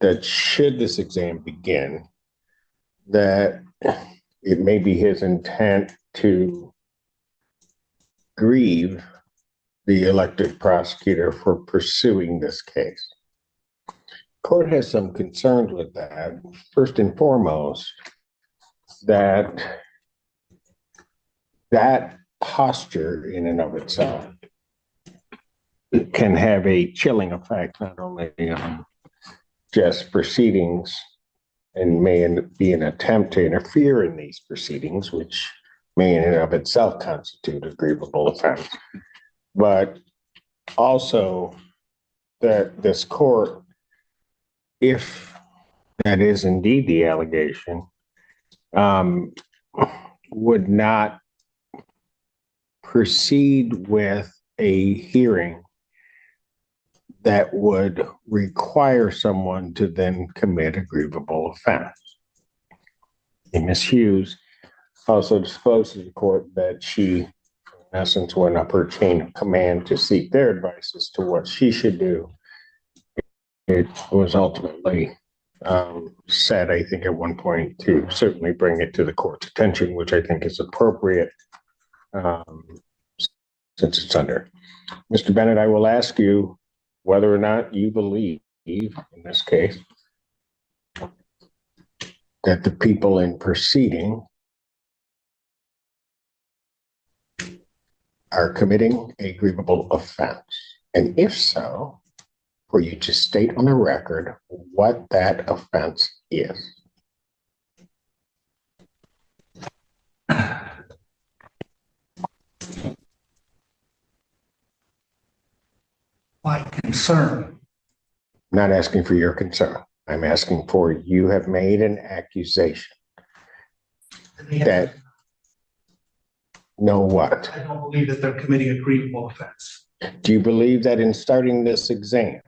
that should this exam begin, that it may be his intent to grieve the elected prosecutor for pursuing this case. Court has some concerns with that. First and foremost, that posture in and of itself can have a chilling effect, not only on just proceedings and may be an attempt to interfere in these proceedings, which may in and of itself constitute a grievable offense, but also that this court, if that is indeed the allegation, would not proceed with a hearing that would require someone to then commit a grievable offense. And Ms. Hughes also disclosed to the court that she, in essence, went up her chain of command to seek their advice as to what she should do. It was ultimately said, I think, at one point to certainly bring it to the court's attention, which I think is appropriate since it's under. Mr. Bennett, I will ask you whether or not you believe, in this case, that the people in proceeding are committing a grievable offense. And if so, for you to state on the record what that offense is. My concern. I'm not asking for your concern. I'm asking for you have made an accusation that know what? I don't believe that they're committing a grievable offense. Do you believe that in starting this exam?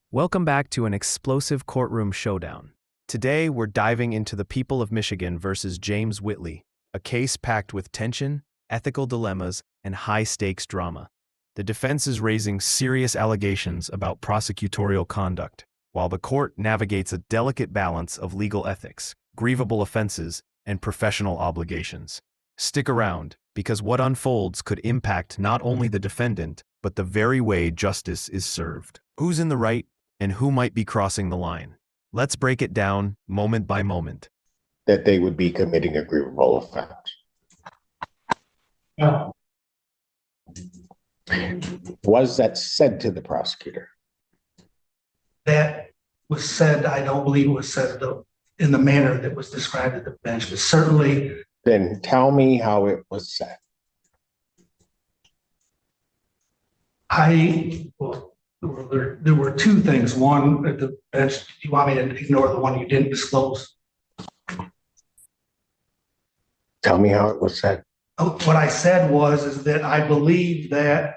Welcome back to an explosive courtroom showdown. Today, we're diving into the people of Michigan versus James Whitley, a case packed with tension, ethical dilemmas, and high-stakes drama. The defense is raising serious allegations about prosecutorial conduct, while the court navigates a delicate balance of legal ethics, grievable offenses, and professional obligations. Stick around, because what unfolds could impact not only the defendant, but the very way justice is served. Who's in the right, and who might be crossing the line? Let's break it down moment by moment. That they would be committing a grievable offense. No. Was that said to the prosecutor? That was said, I don't believe it was said in the manner that was described at the bench, but certainly. Then tell me how it was said. There were two things. One, at the bench, do you want me to ignore the one you didn't disclose? Tell me how it was said. What I said is that I believe that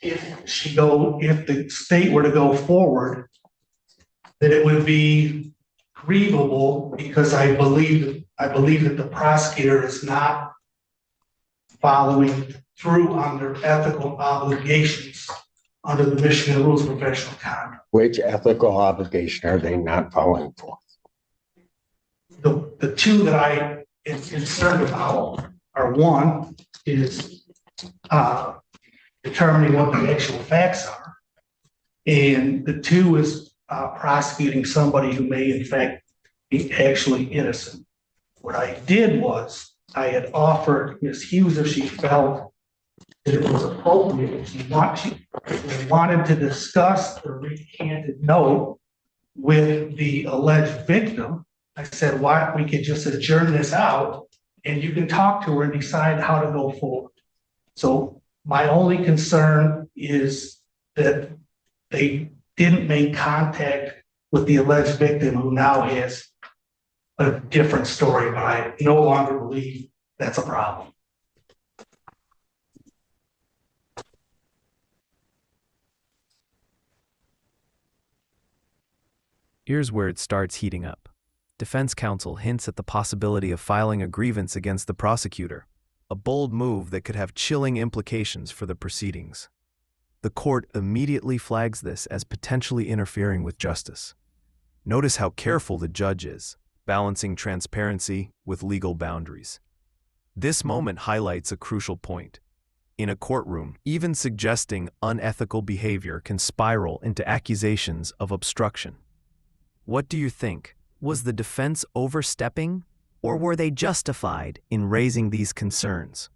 if the state were to go forward, that it would be grievable because I believe that the prosecutor is not following through on their ethical obligations under the Michigan Rules of Professional Conduct. Which ethical obligation are they not following for? The two that I am concerned about are, one is determining what the actual facts are, and the two is prosecuting somebody who may in fact be actually innocent. What I did was I had offered Ms. Hughes, if she felt that it was appropriate, if she wanted to discuss the recanted note with the alleged victim, I said, why don't we could just adjourn this out and you can talk to her and decide how to go forward. So my only concern is that they didn't make contact with the alleged victim, who now has a different story, but I no longer believe that's a problem. Here's where it starts heating up. Defense counsel hints at the possibility of filing a grievance against the prosecutor, a bold move that could have chilling implications for the proceedings. The court immediately flags this as potentially interfering with justice. Notice how careful the judge is, balancing transparency with legal boundaries. This moment highlights a crucial point. In a courtroom, even suggesting unethical behavior can spiral into accusations of obstruction. What do you think? Was the defense overstepping, or were they justified in raising these concerns?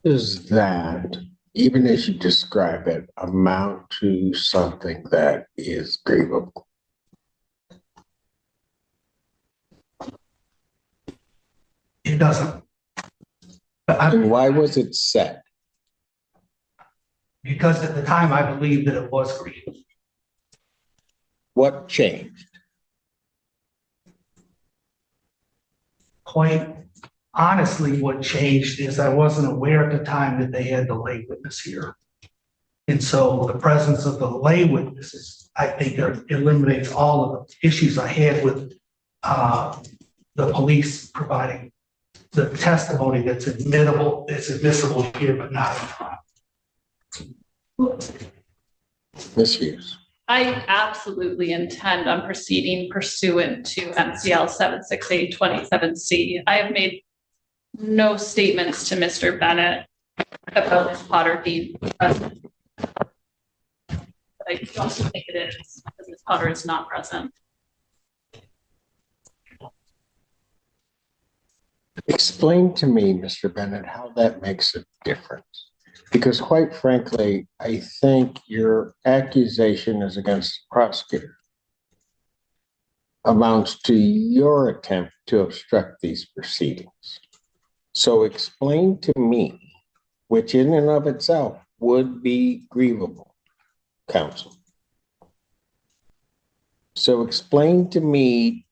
Does that, even as you describe it, amount to something that is grievable? It doesn't. But And why was it said? because at the time I believed that it was grievous. What changed? Quite honestly, what changed is I wasn't aware at the time that they had the lay witness here. And so the presence of the lay witnesses, I think, eliminates all of the issues I had with the police providing the testimony that's admissible here, but not in trial. Ms. Hughes. I absolutely intend on proceeding pursuant to MCL 76827C. I have made no statements to Mr. Bennett about Ms. Potter being present. I don't think it is, because Ms. Potter is not present. Explain to me, Mr. Bennett, how that makes a difference. Because quite frankly, I think your accusation is against the prosecutor amounts to your attempt to obstruct these proceedings. So explain to me, which in and of itself would be grievable, counsel. So explain to me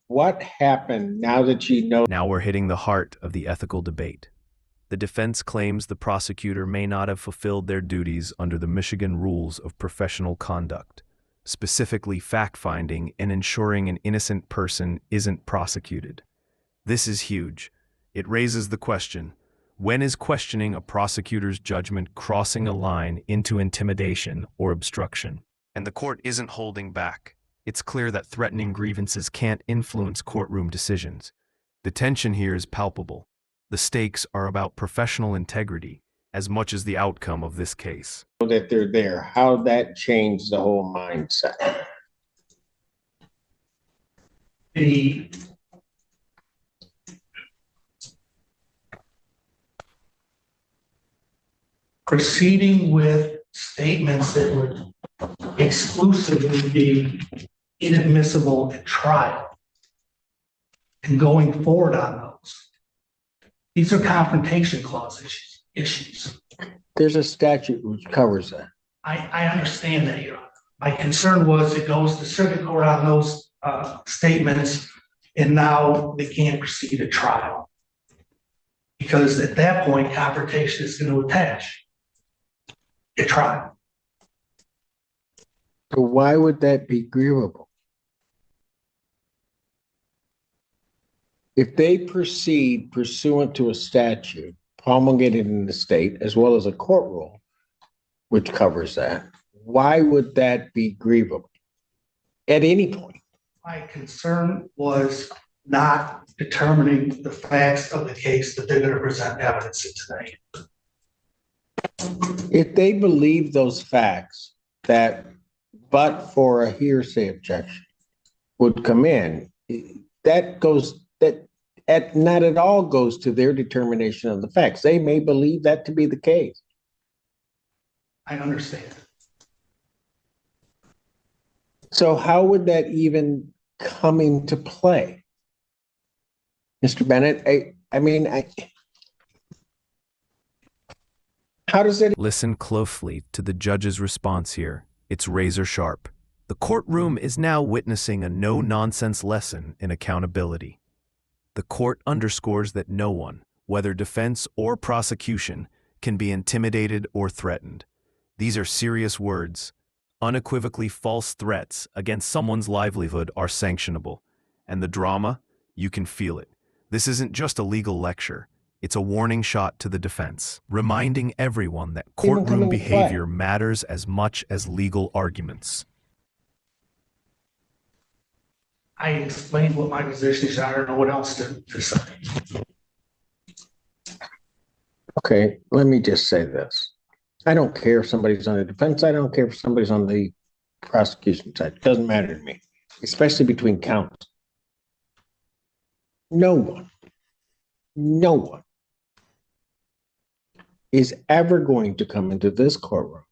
what happened now that you know. Now we're hitting the heart of the ethical debate. The defense claims the prosecutor may not have fulfilled their duties under the Michigan rules of professional conduct, specifically fact-finding and ensuring an innocent person isn't prosecuted. This is huge. It raises the question, when is questioning a prosecutor's judgment crossing a line into intimidation or obstruction? And the court isn't holding back. It's clear that threatening grievances can't influence courtroom decisions. The tension here is palpable. The stakes are about professional integrity as much as the outcome of this case. That they're there, how that changed the whole mindset. The proceeding with statements that would exclusively be inadmissible at trial and going forward on those. These are confrontation clause issues. There's a statute which covers that. I understand that, Your Honor. My concern was it goes to circuit court on those statements, and now they can't proceed to trial. Because at that point, confrontation is going to attach at trial. So why would that be grievable? If they proceed pursuant to a statute promulgated in the state, as well as a court rule, which covers that, why would that be grievable at any point? My concern was not determining the facts of the case that they're going to present evidence in today. If they believe those facts that, but for a hearsay objection, would come in, not at all goes to their determination of the facts. They may believe that to be the case. I understand. So how would that even come into play? Mr. Bennett, how does it? Listen closely to the judge's response here. It's razor sharp. The courtroom is now witnessing a no-nonsense lesson in accountability. The court underscores that no one, whether defense or prosecution, can be intimidated or threatened. These are serious words. Unequivocally false threats against someone's livelihood are sanctionable. And the drama, you can feel it. This isn't just a legal lecture. It's a warning shot to the defense, reminding everyone that Even come courtroom into behavior matters as much as legal arguments. I explained what my position is. I don't know what else to say. Okay, let me just say this. I don't care if somebody's on the defense. I don't care if somebody's on the prosecution side. It doesn't matter to me, especially between counts. No one is ever going to come into this courtroom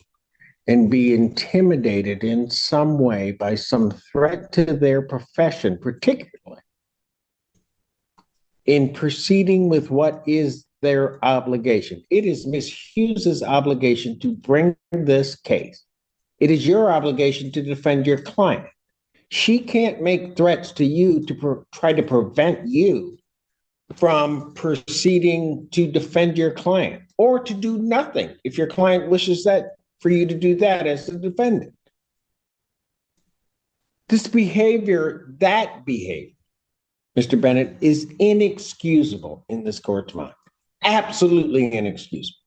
and be intimidated in some way by some threat to their profession, particularly in proceeding with what is their obligation. It is Ms. Hughes's obligation to bring this case. It is your obligation to defend your client. She can't make threats to you to try to prevent you from proceeding to defend your client, or to do nothing if your client wishes that for you to do that as the defendant. This behavior, Mr. Bennett, is inexcusable in this court's mind. Absolutely inexcusable.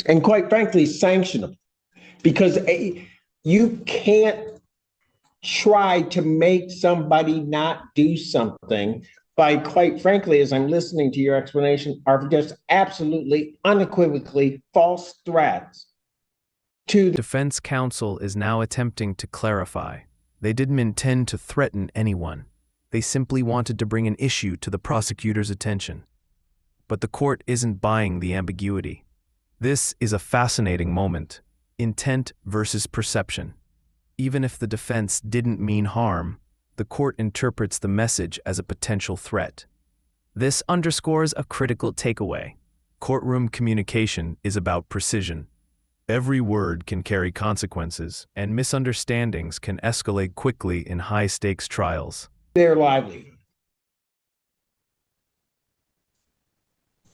And quite frankly, sanctionable, because you can't try to make somebody not do something by, quite frankly, as I'm listening to your explanation, are just absolutely unequivocally false threats to the Defense counsel is now attempting to clarify. They didn't intend to threaten anyone. They simply wanted to bring an issue to the prosecutor's attention. But the court isn't buying the ambiguity. This is a fascinating moment. Intent versus perception. Even if the defense didn't mean harm, the court interprets the message as a potential threat. This underscores a critical takeaway. Courtroom communication is about precision. Every word can carry consequences, and misunderstandings can escalate quickly in high-stakes trials. their livelihood.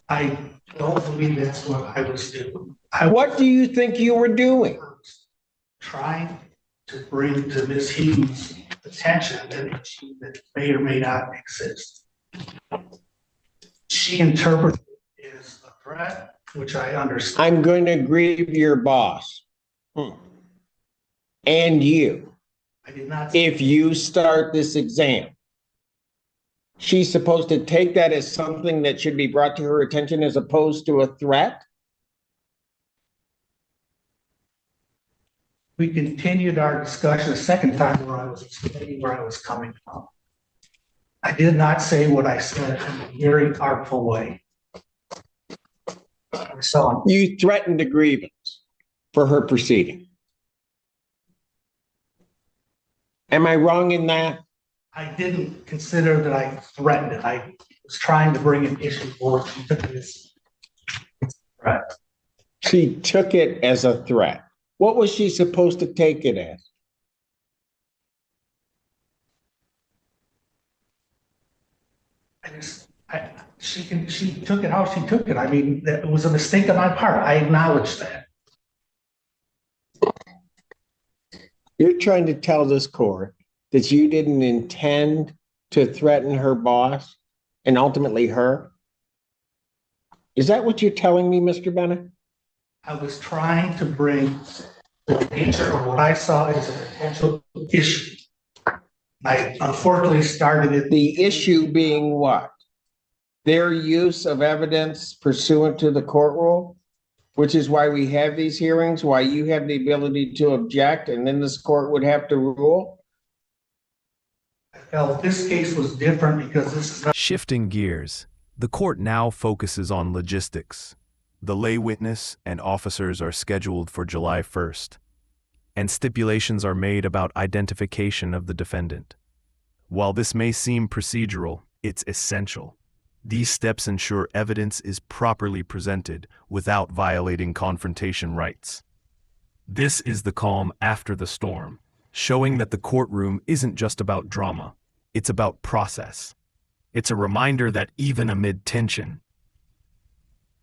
I don't believe that's what I was doing. What do you think you were doing? was trying to bring to Ms. Hughes' attention an issue that may or may not exist. She interpreted it as a threat, which I understand. I'm going to grieve your boss. And you, I did not. if you start this exam. She's supposed to take that as something that should be brought to her attention as opposed to a threat? We continued our discussion a second time where I was explaining where I was coming from. I did not say what I said in a very artful way. So You threatened a grievance for her proceeding. Am I wrong in that? I didn't consider that I threatened it. I was trying to bring an issue forward. She took this threat. She took it as a threat. What was she supposed to take it as? She took it how she took it. I mean, it was a mistake on my part. I acknowledge that. You're trying to tell this court that you didn't intend to threaten her boss and ultimately her? Is that what you're telling me, Mr. Bennett? I was trying to bring the nature of what I saw as a potential issue. I unfortunately started it. The issue being what? Their use of evidence pursuant to the court rule, which is why we have these hearings, why you have the ability to object, and then this court would have to rule? I felt this case was different because this is not. Shifting gears, the court now focuses on logistics. The lay witness and officers are scheduled for July 1st, and stipulations are made about identification of the defendant. While this may seem procedural, it's essential. These steps ensure evidence is properly presented without violating confrontation rights. This is the calm after the storm, showing that the courtroom isn't just about drama, it's about process. It's a reminder that even amid tension,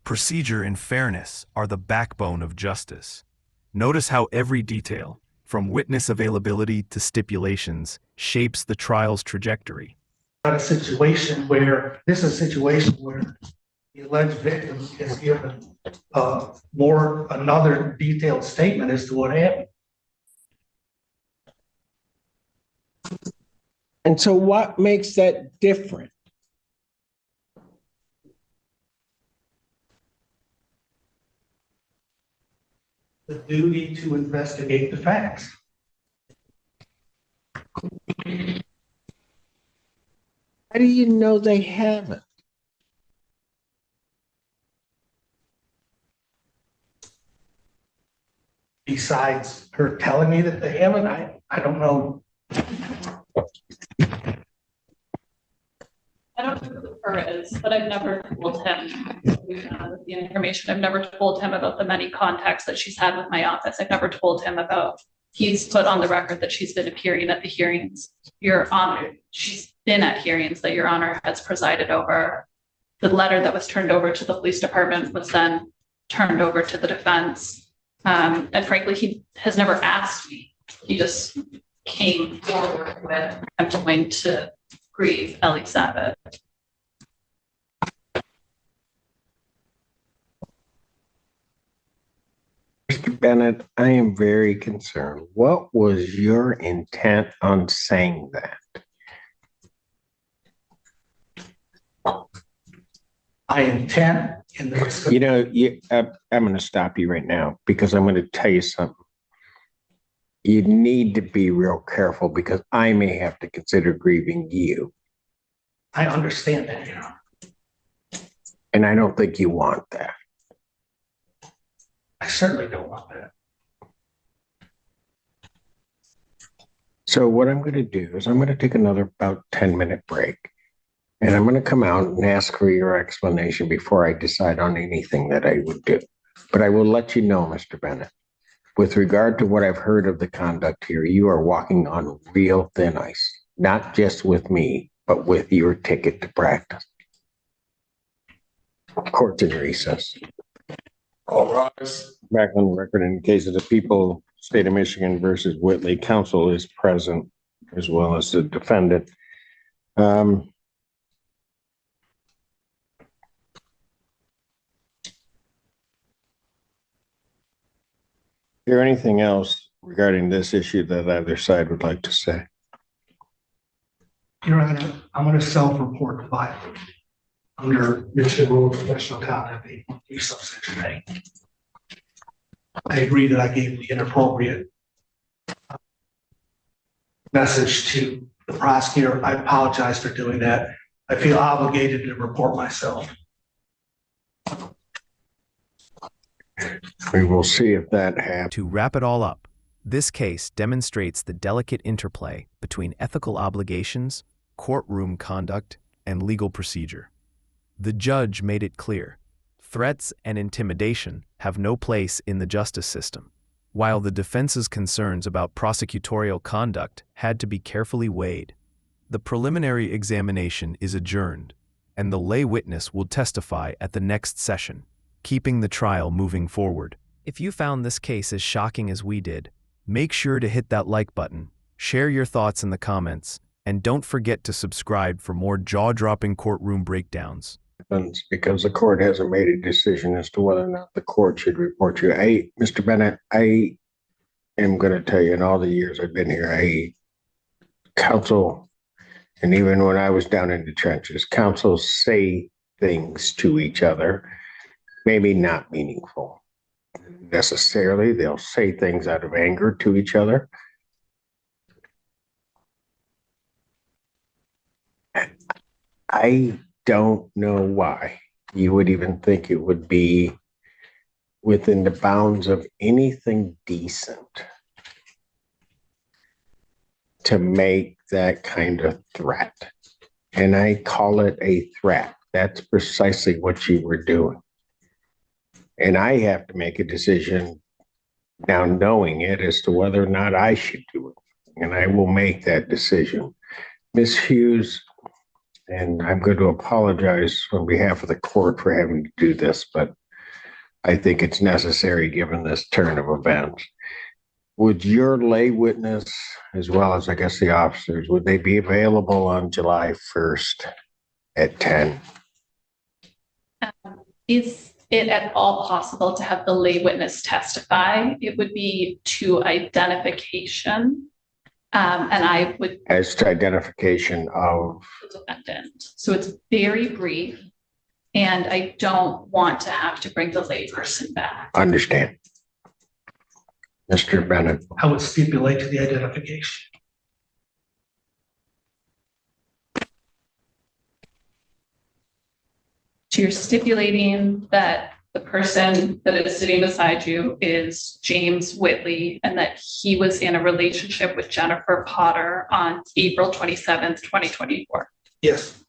procedure and fairness are the backbone of justice. Notice how every detail, from witness availability to stipulations, shapes the trial's trajectory. not a situation where, this is a situation where the alleged victim is given another detailed statement as to what happened. And so what makes that different? The duty to investigate the facts. How do you know they haven't? Besides her telling me that they haven't, I don't know. I don't know who her is, but I've never told him the information. I've never told him about the many contacts that she's had with my office. I've never told him about, he's put on the record that she's been appearing at the hearings. Your Honor, she's been at hearings that Your Honor has presided over. The letter that was turned over to the police department was then turned over to the defense. And frankly, he has never asked me. He just came forward with, I'm going to grieve Ellie Savage. Mr. Bennett, I am very concerned. What was your intent on saying that? I intend in the. You know, I'm going to stop you right now because I'm going to tell you something. You need to be real careful because I may have to consider grieving you. I understand that, Your Honor. And I don't think you want that. I certainly don't want that. So what I'm going to do is I'm going to take another about 10-minute break. And I'm going to come out and ask for your explanation before I decide on anything that I would do. But I will let you know, Mr. Bennett, with regard to what I've heard of the conduct here, you are walking on real thin ice, not just with me, but with your ticket to practice. Court's in recess. All rise. Back on the record in the case of the people, State of Michigan versus Whitley, counsel is present as well as the defendant. Is there anything else regarding this issue that either side would like to say? Your Honor, I'm going to self-report the violation under Michigan Rule of Professional Conduct 8.3 subsection A. I agree that I gave the inappropriate message to the prosecutor. I apologize for doing that. I feel obligated to report myself. We will see if that happens. To wrap it all up, this case demonstrates the delicate interplay between ethical obligations, courtroom conduct, and legal procedure. The judge made it clear, threats and intimidation have no place in the justice system, while the defense's concerns about prosecutorial conduct had to be carefully weighed. The preliminary examination is adjourned, and the lay witness will testify at the next session, keeping the trial moving forward. If you found this case as shocking as we did, make sure to hit that like button, share your thoughts in the comments, and don't forget to subscribe for more jaw-dropping courtroom breakdowns. Because the court hasn't made a decision as to whether or not the court should report you. Mr. Bennett, I am going to tell you in all the years I've been here, counsel, and even when I was down in the trenches, counsels say things to each other, maybe not meaningful necessarily. They'll say things out of anger to each other. I don't know why you would even think it would be within the bounds of anything decent to make that kind of threat. And I call it a threat. That's precisely what you were doing. And I have to make a decision now knowing it as to whether or not I should do it. And I will make that decision. Ms. Hughes, and I'm going to apologize on behalf of the court for having to do this, but I think it's necessary given this turn of events. Would your lay witness, as well as I guess the officers, would they be available on July 1st at 10? Is it at all possible to have the lay witness testify? It would be to identification. And I would. As to identification of, The defendant. So it's very brief. And I don't want to have to bring the lay person back. understand. Mr. Bennett, I would stipulate to the identification. So you're stipulating that the person that is sitting beside you is James Whitley and that he was in a relationship with Jennifer Potter on April 27th, 2024. Yes.